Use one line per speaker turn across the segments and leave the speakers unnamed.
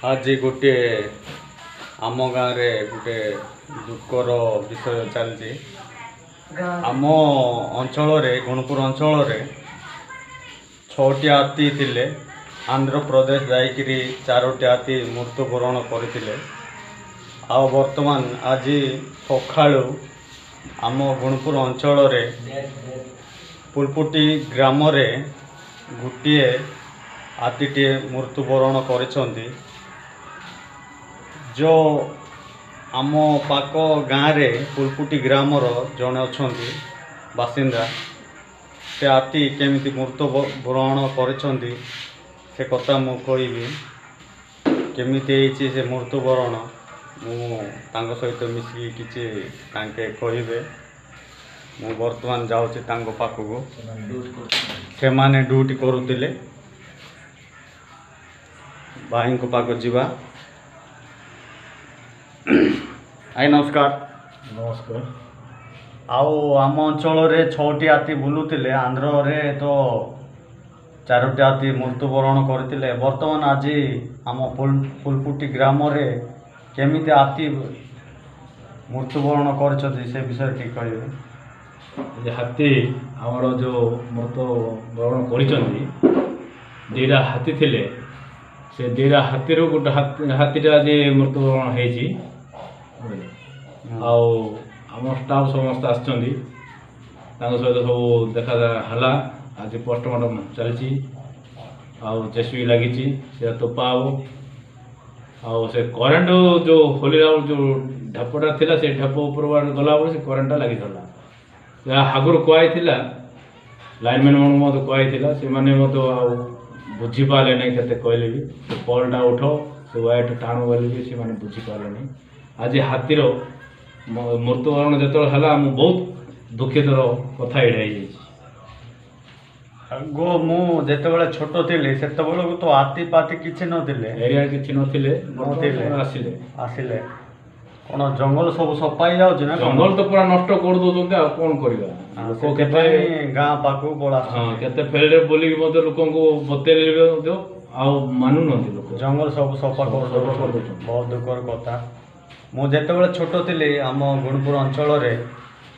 आज गोटे आम गाँव गोटे दुखर विषय चलती आम अंचल गुणपुर अंचल छटी हाथी थिले आंध्र प्रदेश जाइकरी 4टी हाथी मृत्युवरण करते आ वर्तमान आज सकाळु आम गुणपुर अंचल पुलपुटी ग्राम गोटे हाथीटे मृत्युवरण करिसेंती जो आम पाक गाँव पुलपुटी ग्रामर जड़े अच्छा बासिंदा से हाथी केमिति मृत्युवरण करिसेंती से कथा मु कहबी केमिति से मृत्युवरण मु सहित मिसिकी किछि तांके कहिबे मु वर्तमान जाउछि तांको पाखकु से माने ड्यूटी करुतिले भाई को पाक जीवा आई नमस्कार
नमस्कार
आउ आम अंचल 6टी हाथी बुलुतिले आंध्र रे तो 4टी हाथी मृत्युवरण करते वर्तमान आज आम फुलपुटी ग्राम रे केमिति हाथी मृत्युवरण कर विषय ठीक कहे
हाथी आमर जो मृत्युवरण कर हाथी थिले से 2टा हाथी गोटे हाथीटा आज मृत्युवरण होती आम स्टाफ समस्त आसछंती सहित सब देखा हला आज पोस्टमार्टम चलती जेसीबी लगी तोपा हो से करेन्ट जो खोलला जो ढापटा थिला से ढाप ऊपर गला से करेन्टा लगी था आगुरी कहुई लाइनमैन मन कहुई से मैंने बुझीपारे नहीं के कहले भी से पलटा उठ से वायर टाणु बोली भी से बुझीपारे नहीं आज हाथीर मृत्युवरण जो है बहुत दुखितर कथा एड़ाई
गो मु जेतेबेले छोट थिली सेतेबेले तो हाथी पाती किछि नथिले
एरिया किछि नथिले आसिले
आसिले कोन जंगल सब सफाई जाउछ ना
जंगल तो पूरा नष्ट कर दोछन्ते आ कोन करिबा
लोक केते गां पाकु बोला
हां केते फेलरे बोली मते लोकन को बतेलेबे दो आ मानु नथि लोक
जंगल सब सफा कर दो बहुत दुखर कथा मु जेतेबेले छोट थिली आम गुणपुर अंचल रे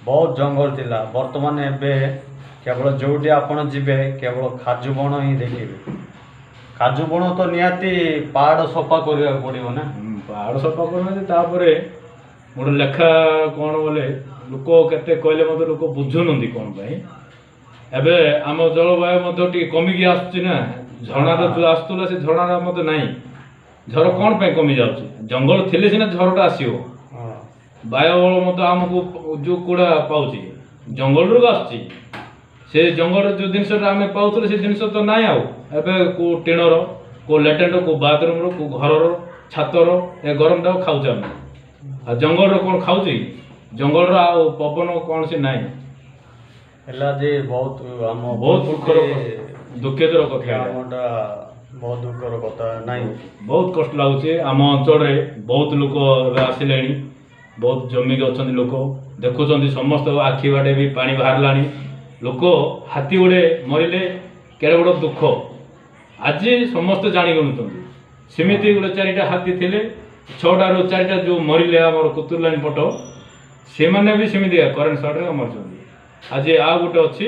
बहुत जंगल थिला वर्तमान एबे केवल जोटी आपण जीवे केवल खाजु बण ही देखिबे खाजु बण तो निहाती पहाड़ सफा करिया पड़िबो ना
पहाड़ सफा करते गोटे लेखा कौन बोले लोक केते कहले मत लोक बुझुन कौन एबे आम जलवायु कमिकी आसुना झरणा जो आसुला से झरणा मत ना झर कौन पे कमी जाऊँ जंगल थिले सीना झरटा आसो वायुबल मत आमको जो कूड़ा पाँच जंगल रू आसुची से जंगल जो जिनस आम पाते से जिनस तो ना आबे को टीणर को लेटेन्ट को बाथरूम को घर छातर ए गरम टाक खाऊ आ जंगल कौन खाऊ जंगल पवन कौन से ना
बहुत
दुखर कथा
बहुत दुखर कथा ना
बहुत कष्ट लगुच आम अंचल बहुत लोक आसिले बहुत जमिक अच्छा लोक देखुं समस्त आखि बाटे भी पानी बाहर लोक हाथी गुड़े मरले केड़े बड़ दुख आज समस्त जाणी गणुंट सेमती गोटे 4टा हाथी थिले 6टा रू 4टा जो मरले आमर कुतुर लाइन पट से मैंने भी सेमती करेन्ट सर्ट मरचंदी आज आ गोटे अच्छी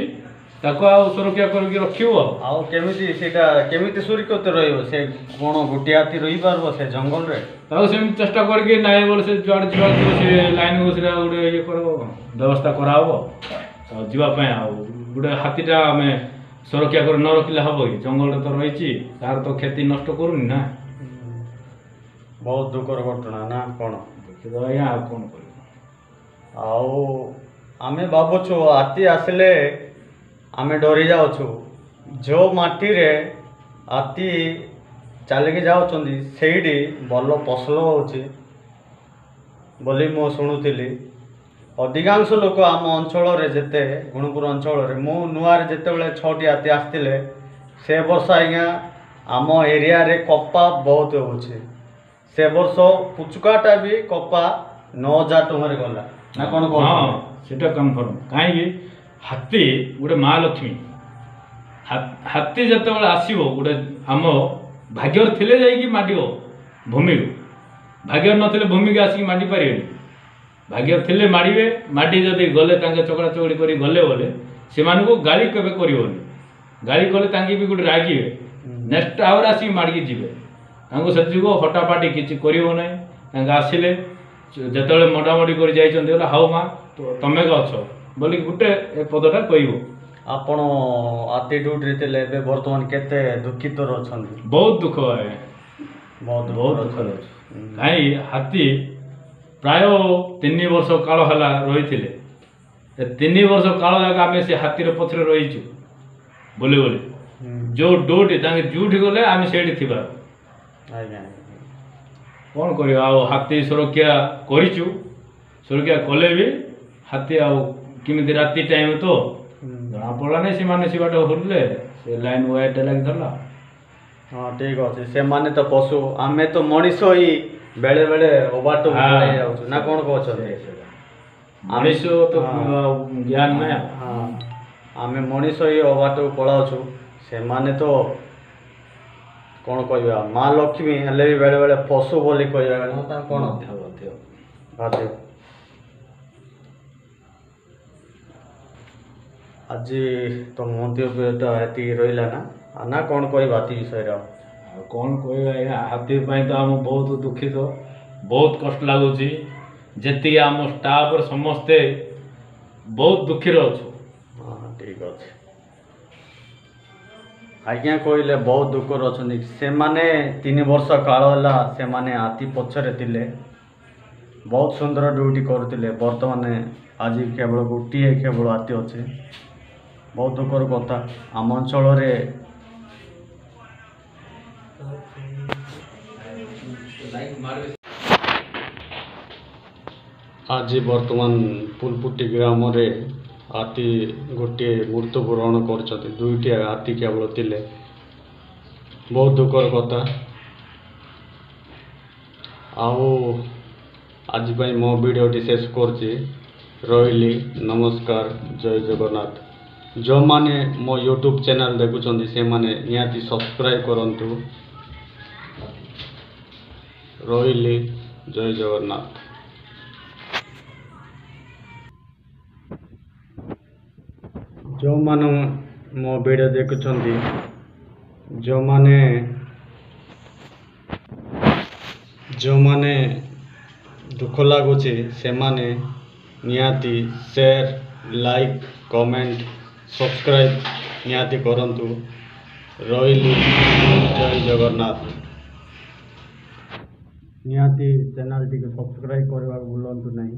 ତାକୁ ଆଉ ସୁରକ୍ଷା କରିକି ରଖିବ।
ଆଉ କେମିତି ସେଇଟା କେମିତି ସୁରକ୍ଷିତ ରହିବ? ସେ କ'ଣ ଗୋଟିଏ ହାତୀ ରହିପାରିବ ସେ ଜଙ୍ଗଲରେ?
ତାକୁ ସେମିତି ଚେଷ୍ଟା କରିକି ନାଇଁ ବୋଲେ ସେ ଯୁଆଡ଼େ ଯିବାକୁ ଥିବ ସେ ଲାଇନ୍କୁ ସେଟା ଗୋଟେ ଇଏ କରିବ, ବ୍ୟବସ୍ଥା କରାହେବ ଆଉ ଯିବା ପାଇଁ। ଆଉ ଗୋଟେ ହାତୀଟା ଆମେ ସୁରକ୍ଷା କରି ନ ରଖିଲେ ହେବ କି? ଜଙ୍ଗଲରେ ତ ରହିଛି, ତାର ତ କ୍ଷତି ନଷ୍ଟ କରୁନି ନା।
ବହୁତ ଦୁଃଖର ଘଟଣା ନା କ'ଣ?
ଦେଖିଦେବା ଆଜ୍ଞା, ଆଉ କ'ଣ କରିବ।
ଆଉ ଆମେ ଭାବୁଛୁ ହାତୀ ଆସିଲେ ଆମେ ଡରି ଯାଉଛୁ। ଯେଉଁ ମାଟିରେ ହାତୀ ଚାଲିକି ଯାଉଛନ୍ତି ସେଇଠି ଭଲ ଫସଲ ହେଉଛି ବୋଲି ମୁଁ ଶୁଣୁଥିଲି। ଅଧିକାଂଶ ଲୋକ ଆମ ଅଞ୍ଚଳରେ ଯେତେ ଗୁଣପୁର ଅଞ୍ଚଳରେ ମୁଁ ନୂଆରେ ଯେତେବେଳେ 6ଟି ହାତୀ ଆସିଥିଲେ ସେ ବର୍ଷ ଆଜ୍ଞା ଆମ ଏରିଆରେ କପା ବହୁତ ହେଉଛି। ସେ ବର୍ଷ ପୁଚୁକାଟା ବି କପା 9,000 ଟଙ୍କାରେ ଗଲା ନା କ'ଣ
ହଁ,
କହୁଛନ୍ତି?
ସେଟା କନଫର୍ମ। କାହିଁକି ହାତୀ ଗୋଟେ ମା ଲକ୍ଷ୍ମୀ। ହାତୀ ଯେତେବେଳେ ଆସିବ ଗୋଟେ ଆମ ଭାଗ୍ୟରେ ଥିଲେ ଯାଇକି ମାଡ଼ିବ ଭୂମିକୁ, ଭାଗ୍ୟରେ ନଥିଲେ ଭୂମିକୁ ଆସିକି ମାଡ଼ି ପାରିବେନି। ଭାଗ୍ୟରେ ଥିଲେ ମାଡ଼ିବେ, ମାଡ଼ି ଯଦି ଗଲେ ତାଙ୍କେ ଚକଡ଼ା ଚକଡ଼ି କରି ଗଲେ ବୋଲେ ସେମାନଙ୍କୁ ଗାଳି କେବେ କରିବନି। ଗାଳି କଲେ ତାଙ୍କେ ବି ଗୋଟେ ରାଗିବେ, ନେକ୍ସଟ ଆୱାର ଆସିକି ମାଡ଼ିକି ଯିବେ। ତାଙ୍କୁ ସେଥିଯୋଗୁଁ ହଟାପାଟି କିଛି କରିବ ନାହିଁ। ତାଙ୍କେ ଆସିଲେ ଯେତେବେଳେ ମଡ଼ାମଡ଼ି କରି ଯାଇଛନ୍ତି ବୋଲେ ହଉ ମା ତମେ ଅଛ ବୋଲି ଗୋଟେ ଏ ପଦଟା କହିବ।
ଆପଣ ହାତୀ ଡ୍ୟୁଟିରେ ଥିଲେ, ଏବେ ବର୍ତ୍ତମାନ କେତେ ଦୁଃଖିତର ଅଛନ୍ତି?
ବହୁତ ଦୁଃଖ ଆଜ୍ଞା,
ବହୁତ
ବହୁତ ଦୁଃଖରେ ଅଛି। କାହିଁକି ହାତୀ ପ୍ରାୟ 3 ବର୍ଷ କାଳ ହେଲା ରହିଥିଲେ। ଏ 3 ବର୍ଷ କାଳ ଯାକ ଆମେ ସେ ହାତୀର ପଛରେ ରହିଛୁ ବୋଲି ଯେଉଁ ଡ୍ୟୁଟି ତାଙ୍କେ ଯେଉଁଠି ଗଲେ ଆମେ ସେଇଠି ଥିବା।
ଆଜ୍ଞା
କ'ଣ କରିବା ଆଉ, ହାତୀ ସୁରକ୍ଷା କରିଛୁ। ସୁରକ୍ଷା କଲେ ବି ହାତୀ ଆଉ କେମିତି ରାତି ଟାଇମ୍ ତ ଜଣାପଡ଼ିଲା ନାହିଁ। ସେମାନେ ସେ ବାଟ ହରିଲେ ସେ ଲାଇନ୍ ୱାୟାରଟା ଲାଗିଥିଲା।
ହଁ ଠିକ୍ ଅଛି। ସେମାନେ ତ ପଶୁ, ଆମେ ତ ମଣିଷ ହିଁ ବେଳେବେଳେ ଅବାଟ ପଳେଇ ଯାଉଛୁ ନା କ'ଣ କହୁଛନ୍ତି?
ମଣିଷ ତ ଜ୍ଞାନ ନାହିଁ।
ହଁ, ଆମେ ମଣିଷ ହିଁ ଅବାଟକୁ ପଳାଉଛୁ। ସେମାନେ ତ କ'ଣ କହିବା, ମା ଲକ୍ଷ୍ମୀ ହେଲେ ବି ବେଳେବେଳେ ପଶୁ ବୋଲି କହିବା କ'ଣ ବାଧ୍ୟ। ଆଜି ତ ମନ୍ତବ୍ୟଟା ଏତିକି ରହିଲା ନା କ'ଣ କହିବା ହାତୀ ବିଷୟରେ?
ଆଉ କ'ଣ କହିବା ଆଜ୍ଞା, ହାତୀ ପାଇଁ ତ ଆମେ ବହୁତ ଦୁଃଖିତ, ବହୁତ କଷ୍ଟ ଲାଗୁଛି। ଯେତିକି ଆମ ଷ୍ଟାଫରେ ସମସ୍ତେ ବହୁତ ଦୁଃଖୀରେ ଅଛୁ।
ହଁ ଠିକ୍ ଅଛି ଆଜ୍ଞା, କହିଲେ ବହୁତ ଦୁଃଖରେ ଅଛନ୍ତି। ସେମାନେ 3 ବର୍ଷ କାଳ ହେଲା ସେମାନେ ହାତୀ ପଛରେ ଥିଲେ, ବହୁତ ସୁନ୍ଦର ଡ୍ୟୁଟି କରୁଥିଲେ। ବର୍ତ୍ତମାନ ଆଜି କେବଳ ଗୋଟିଏ ହାତୀ ଅଛି। ବହୁତ ଦୁଃଖର କଥା। ଆମ ଅଞ୍ଚଳରେ ଆଜି ବର୍ତ୍ତମାନ ପୁଲପୁଟି ଗ୍ରାମରେ ହାତୀ ଗୋଟିଏ ମୃତ୍ୟୁବରଣ କରିଛନ୍ତି। 2ଟି ହାତୀ କେବଳ ଥିଲେ। ବହୁତ ଦୁଃଖର କଥା। ଆଉ ଆଜି ପାଇଁ ମୋ ଭିଡ଼ିଓଟି ଶେଷ କରୁଛି। ରହିଲି, ନମସ୍କାର, ଜୟ ଜଗନ୍ନାଥ। ଯେଉଁମାନେ ମୋ ୟୁଟ୍ୟୁବ୍ ଚ୍ୟାନେଲ୍ ଦେଖୁଛନ୍ତି ସେମାନେ ନିହାତି ସବସ୍କ୍ରାଇବ୍ କରନ୍ତୁ। ରହିଲି, ଜୟ ଜଗନ୍ନାଥ। ଯେଉଁମାନେ ମୋ ଭିଡ଼ିଓ ଦେଖୁଛନ୍ତି, ଯେଉଁମାନେ ଦୁଃଖ ଲାଗୁଛି ସେମାନେ ନିହାତି ସେୟାର, ଲାଇକ୍, କମେଣ୍ଟ, ସବସ୍କ୍ରାଇବ୍ ନିହାତି କରନ୍ତୁ। ରହିଲି, ଜୟ ଜଗନ୍ନାଥ। ନିହାତି ଚ୍ୟାନେଲ୍ଟିକୁ ସବସ୍କ୍ରାଇବ୍ କରିବାକୁ ଭୁଲନ୍ତୁ ନାହିଁ।